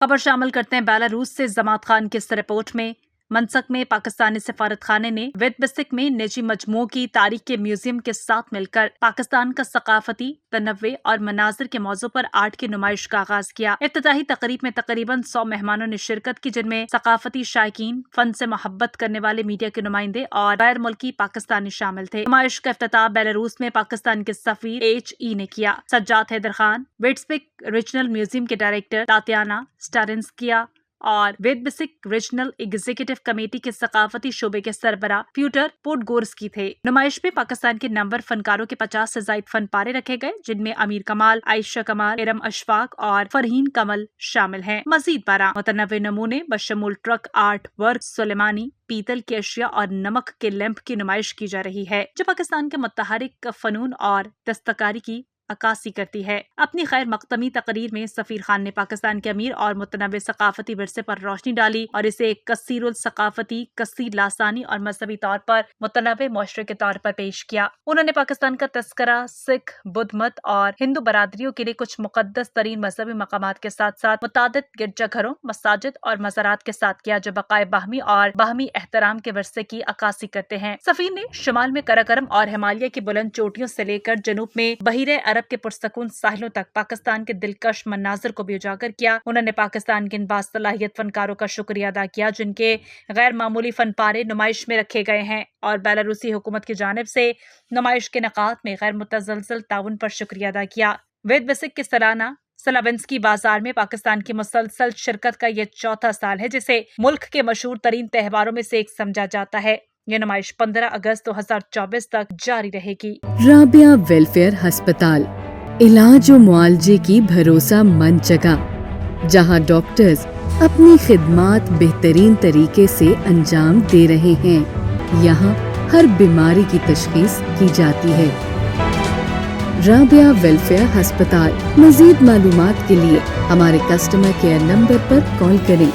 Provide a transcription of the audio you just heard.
خبر شامل کرتے ہیں بیلاروس سے زماد خان کی اس رپورٹ میں منسک میں پاکستانی سفارت خانے نے ویدبسک میں نجی مجموعوں کی تاریخ کے میوزیم کے ساتھ مل کر پاکستان کا ثقافتی تنوع اور مناظر کے موضوع پر آرٹ کی نمائش کا آغاز کیا۔ افتتاحی تقریب میں تقریباً 100 مہمانوں نے شرکت کی، جن میں ثقافتی شائقین، فن سے محبت کرنے والے میڈیا کے نمائندے اور غیر ملکی پاکستانی شامل تھے۔ نمائش کا افتتاح بیلاروس میں پاکستان کے سفیر HE نے کیا۔ سجاد حیدر خان، ویڈبسک ریجنل میوزیم کے ڈائریکٹر تاتیانا سٹارنسکیا اور ویدبسک ریجنل ایگزیکٹو کمیٹی کے ثقافتی شعبے کے سربراہ پیوٹر پوڈگورسکی تھے۔ نمائش میں پاکستان کے نامور فنکاروں کے 50 سے زائد فن پارے رکھے گئے، جن میں امیر کمال، عائشہ کمال، ارم اشفاق اور فرحین کمل شامل ہیں۔ مزید 12 متنوع نمونے بشمول ٹرک آرٹ ورک، سلیمانی پیتل کی اشیاء اور نمک کے لیمپ کی نمائش کی جا رہی ہے، جو پاکستان کے متحرک فنون اور دستکاری کی عکاسی کرتی ہے۔ اپنی خیر مقدمی تقریر میں سفیر خان نے پاکستان کے امیر اور متنوع ثقافتی ورثے پر روشنی ڈالی اور اسے ایک کثیر الثقافتی، کثیر لسانی اور مذہبی طور پر متنوع معاشرے کے طور پر پیش کیا۔ انہوں نے پاکستان کا تذکرہ سکھ، بدھ مت اور ہندو برادریوں کے لیے کچھ مقدس ترین مذہبی مقامات کے ساتھ ساتھ متعدد گرجا گھروں، مساجد اور مزارات کے ساتھ کیا، جو بقائے باہمی اور باہمی احترام کے ورثے کی عکاسی کرتے ہیں۔ سفیر نے شمال میں قراقرم اور ہمالیہ کی بلند چوٹیوں سے لے کر جنوب میں بحیرہ عرب کے پرسکون ساحلوں تک پاکستان کے دلکش مناظر کو بھی اجاگر کیا۔ انہوں نے پاکستان کے ان باصلاحیت فنکاروں کا شکریہ ادا کیا، جن کے غیر معمولی فن پارے نمائش میں رکھے گئے ہیں، اور بیلاروسی حکومت کی جانب سے نمائش کے انعقاد میں غیر متزلزل تعاون پر شکریہ ادا کیا۔ ویدبسک کے سالانہ سلاونسکی بازار میں پاکستان کی مسلسل شرکت کا یہ چوتھا سال ہے، جسے ملک کے مشہور ترین تہواروں میں سے ایک سمجھا جاتا ہے۔ یہ نمائش 15 اگست 2024 تک جاری رہے گی۔ رابعہ ویلفیئر ہسپتال، علاج و معالجے کی بھروسہ مند جگہ، جہاں ڈاکٹرز اپنی خدمات بہترین طریقے سے انجام دے رہے ہیں۔ یہاں ہر بیماری کی تشخیص کی جاتی ہے۔ رابعہ ویلفیئر ہسپتال۔ مزید معلومات کے لیے ہمارے کسٹمر کیئر نمبر پر کال کریں۔